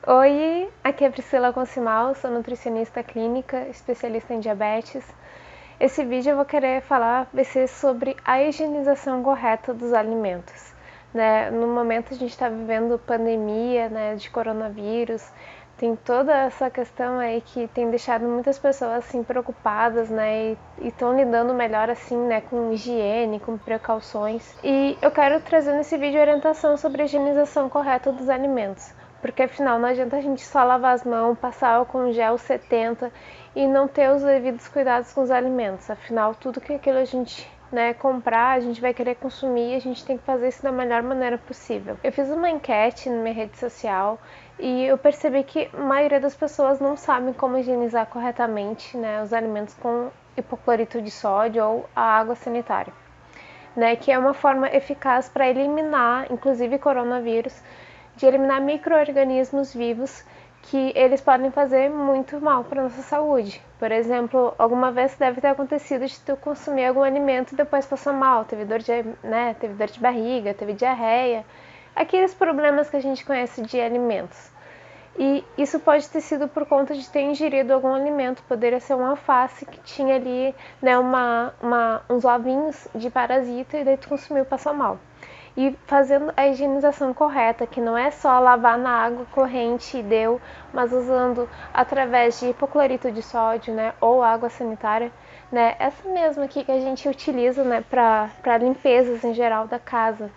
Oi, aqui é Priscila Concimal, sou nutricionista clínica, especialista em diabetes. Esse vídeo eu vou querer falar vai ser sobre a higienização correta dos alimentos. No momento a gente está vivendo pandemia, de coronavírus, tem toda essa questão aí que tem deixado muitas pessoas assim preocupadas, e estão lidando melhor assim, com higiene, com precauções. E eu quero trazer nesse vídeo orientação sobre a higienização correta dos alimentos. Porque afinal não adianta a gente só lavar as mãos, passar álcool gel 70 e não ter os devidos cuidados com os alimentos. Afinal, tudo que aquilo a gente comprar, a gente vai querer consumir e a gente tem que fazer isso da melhor maneira possível. Eu fiz uma enquete na minha rede social e eu percebi que a maioria das pessoas não sabem como higienizar corretamente os alimentos com hipoclorito de sódio ou a água sanitária, que é uma forma eficaz para eliminar, inclusive coronavírus, de eliminar micro-organismos vivos que eles podem fazer muito mal para a nossa saúde. Por exemplo, alguma vez deve ter acontecido de tu consumir algum alimento e depois passar mal, teve dor de barriga, teve diarreia, aqueles problemas que a gente conhece de alimentos. E isso pode ter sido por conta de ter ingerido algum alimento, poderia ser um alface que tinha ali uns ovinhos de parasita e daí tu consumiu e passou mal. E fazendo a higienização correta, que não é só lavar na água corrente e deu, mas usando através de hipoclorito de sódio, ou água sanitária, essa mesma aqui que a gente utiliza, para limpezas em geral da casa.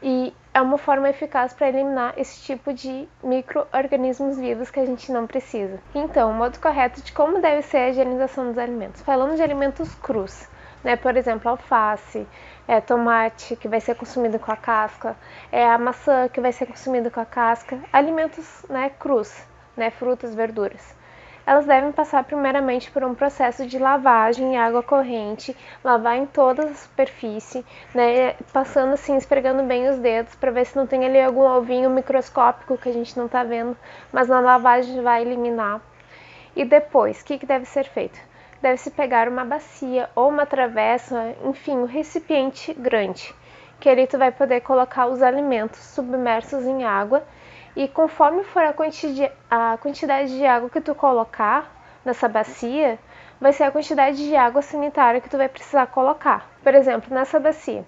E é uma forma eficaz para eliminar esse tipo de micro-organismos vivos que a gente não precisa. Então, o modo correto de como deve ser a higienização dos alimentos. Falando de alimentos crus, por exemplo, alface, tomate que vai ser consumido com a casca, a maçã que vai ser consumida com a casca, alimentos crus, frutas, verduras. Elas devem passar primeiramente por um processo de lavagem em água corrente, lavar em toda a superfície, passando assim, esfregando bem os dedos para ver se não tem ali algum ovinho microscópico que a gente não está vendo, mas na lavagem vai eliminar. E depois, o que deve ser feito? Deve-se pegar uma bacia ou uma travessa, enfim, um recipiente grande, que ali tu vai poder colocar os alimentos submersos em água e conforme for a quantidade de água que tu colocar nessa bacia, vai ser a quantidade de água sanitária que tu vai precisar colocar. Por exemplo, nessa bacia,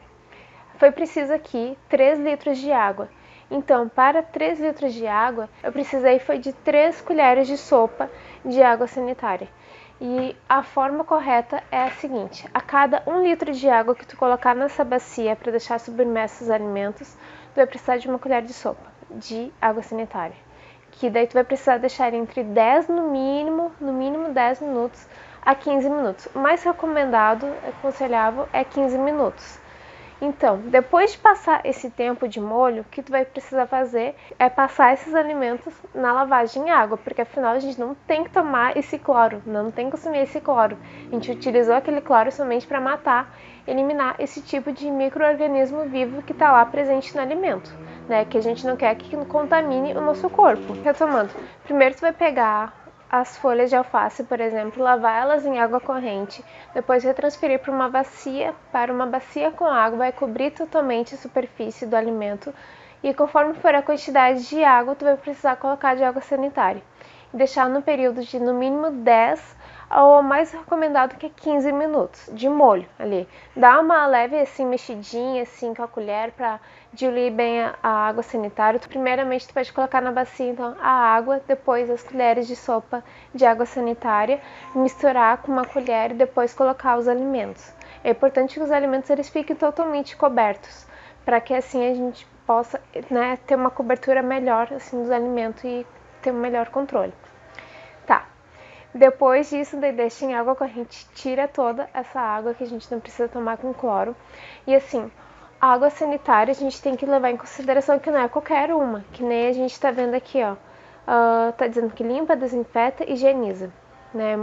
foi preciso aqui 3 litros de água. Então, para 3 litros de água, eu precisei foi de 3 colheres de sopa de água sanitária. E a forma correta é a seguinte: a cada 1 litro de água que tu colocar nessa bacia para deixar submersos os alimentos, tu vai precisar de 1 colher de sopa de água sanitária. Que daí tu vai precisar deixar entre 10 no mínimo 10 minutos a 15 minutos. O mais recomendado, aconselhável, é 15 minutos. Então, depois de passar esse tempo de molho, o que tu vai precisar fazer é passar esses alimentos na lavagem em água, porque afinal a gente não tem que tomar esse cloro, não tem que consumir esse cloro. A gente utilizou aquele cloro somente para matar, eliminar esse tipo de micro-organismo vivo que está lá presente no alimento, que a gente não quer que contamine o nosso corpo. Retomando, primeiro tu vai pegar as folhas de alface, por exemplo, lavar elas em água corrente, depois retransferir para uma bacia com água, vai cobrir totalmente a superfície do alimento e conforme for a quantidade de água, tu vai precisar colocar de água sanitária. E deixar no período de no mínimo 10 ou mais recomendado que é 15 minutos de molho ali. Dá uma leve assim mexidinha assim com a colher para diluir bem a água sanitária. Primeiramente tu pode colocar na bacia então a água, depois as colheres de sopa de água sanitária, misturar com uma colher e depois colocar os alimentos. É importante que os alimentos eles fiquem totalmente cobertos, para que assim a gente possa ter uma cobertura melhor assim dos alimentos e ter um melhor controle. Tá. Depois disso, deixa em água corrente, tira toda essa água que a gente não precisa tomar com cloro. E assim, a água sanitária a gente tem que levar em consideração que não é qualquer uma, que nem a gente está vendo aqui, ó. Tá dizendo que limpa, desinfeta e higieniza,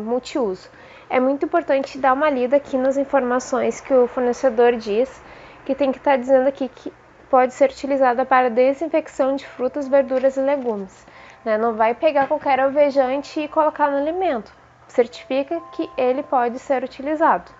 multiuso. É muito importante dar uma lida aqui nas informações que o fornecedor diz, que tem que estar dizendo aqui que pode ser utilizada para desinfecção de frutas, verduras e legumes. Não vai pegar qualquer alvejante e colocar no alimento. Certifica que ele pode ser utilizado.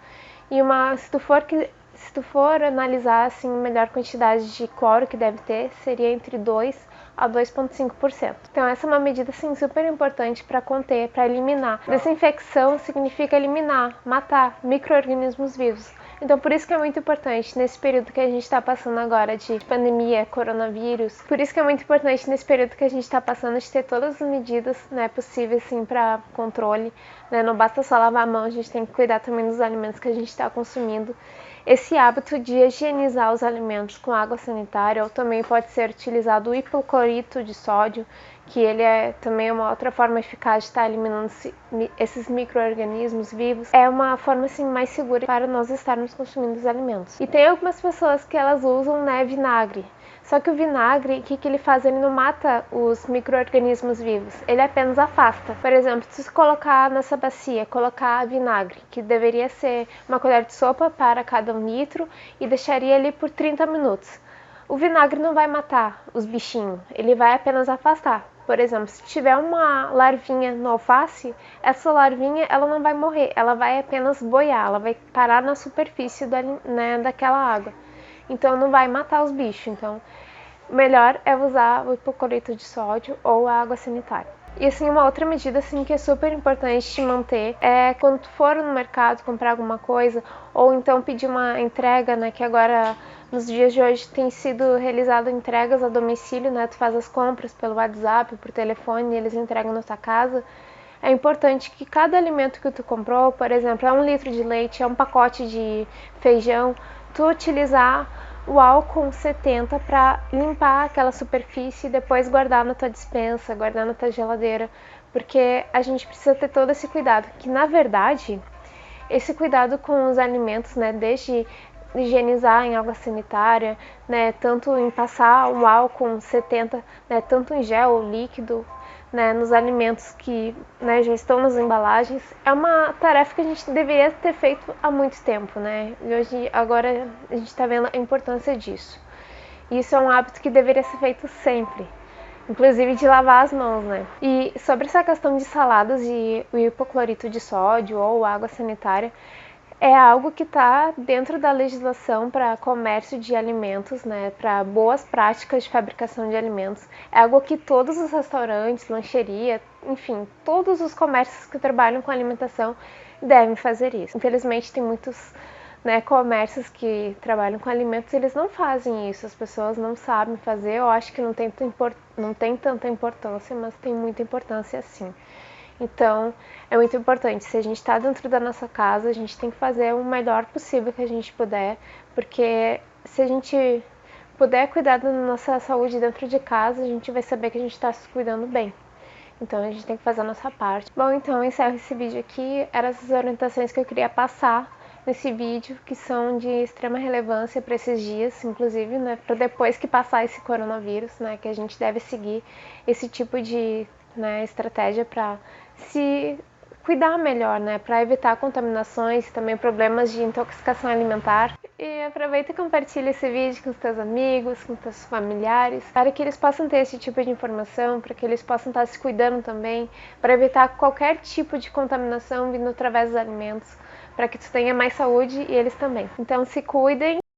E se tu for analisar assim, a melhor quantidade de cloro que deve ter, seria entre 2 a 2,5%. Então essa é uma medida assim, super importante para conter, para eliminar. Desinfecção significa eliminar, matar micro-organismos vivos. Então por isso que é muito importante nesse período que a gente está passando agora de pandemia, coronavírus, por isso que é muito importante nesse período que a gente está passando de ter todas as medidas, né, possíveis assim, para controle, né? Não basta só lavar a mão, a gente tem que cuidar também dos alimentos que a gente está consumindo. Esse hábito de higienizar os alimentos com água sanitária, ou também pode ser utilizado o hipoclorito de sódio, que ele é também uma outra forma eficaz de estar eliminando esses micro-organismos vivos. É uma forma assim, mais segura para nós estarmos consumindo os alimentos. E tem algumas pessoas que elas usam, né, vinagre. Só que o vinagre, o que ele faz? Ele não mata os micro-organismos vivos, ele apenas afasta. Por exemplo, se você colocar nessa bacia, colocar vinagre, que deveria ser uma colher de sopa para cada 1 litro, e deixaria ali por 30 minutos. O vinagre não vai matar os bichinhos, ele vai apenas afastar. Por exemplo, se tiver uma larvinha no alface, essa larvinha ela não vai morrer, ela vai apenas boiar, ela vai parar na superfície daquela água. Então não vai matar os bichos. Então, melhor é usar o hipoclorito de sódio ou a água sanitária. E assim, uma outra medida assim que é super importante de manter é quando tu for no mercado comprar alguma coisa ou então pedir uma entrega, né, que agora nos dias de hoje tem sido realizado entregas a domicílio, né, tu faz as compras pelo WhatsApp, por telefone e eles entregam na tua casa. É importante que cada alimento que tu comprou, por exemplo, é 1 litro de leite, é um pacote de feijão, tu utilizar o álcool 70 para limpar aquela superfície e depois guardar na tua despensa, guardar na tua geladeira, porque a gente precisa ter todo esse cuidado, que na verdade, esse cuidado com os alimentos, né, desde higienizar em água sanitária, né, tanto em passar o álcool 70, né, tanto em gel ou líquido, né, nos alimentos que, né, já estão nas embalagens, é uma tarefa que a gente deveria ter feito há muito tempo, né? E hoje, agora, a gente está vendo a importância disso. E isso é um hábito que deveria ser feito sempre, inclusive de lavar as mãos, né? E sobre essa questão de saladas e o hipoclorito de sódio ou água sanitária, é algo que está dentro da legislação para comércio de alimentos, né, para boas práticas de fabricação de alimentos. É algo que todos os restaurantes, lancheria, enfim, todos os comércios que trabalham com alimentação devem fazer isso. Infelizmente, tem muitos, né, comércios que trabalham com alimentos e eles não fazem isso. As pessoas não sabem fazer. Eu acho que não tem tanta importância, mas tem muita importância sim. Então, é muito importante, se a gente está dentro da nossa casa, a gente tem que fazer o melhor possível que a gente puder, porque se a gente puder cuidar da nossa saúde dentro de casa, a gente vai saber que a gente está se cuidando bem. Então, a gente tem que fazer a nossa parte. Bom, então, eu encerro esse vídeo aqui. Eram essas orientações que eu queria passar nesse vídeo, que são de extrema relevância para esses dias, inclusive, né, para depois que passar esse coronavírus, né, que a gente deve seguir esse tipo de, né, estratégia para se cuidar melhor, né, para evitar contaminações e também problemas de intoxicação alimentar. E aproveita e compartilha esse vídeo com os teus amigos, com os teus familiares, para que eles possam ter esse tipo de informação, para que eles possam estar se cuidando também, para evitar qualquer tipo de contaminação vindo através dos alimentos, para que tu tenha mais saúde e eles também. Então se cuidem.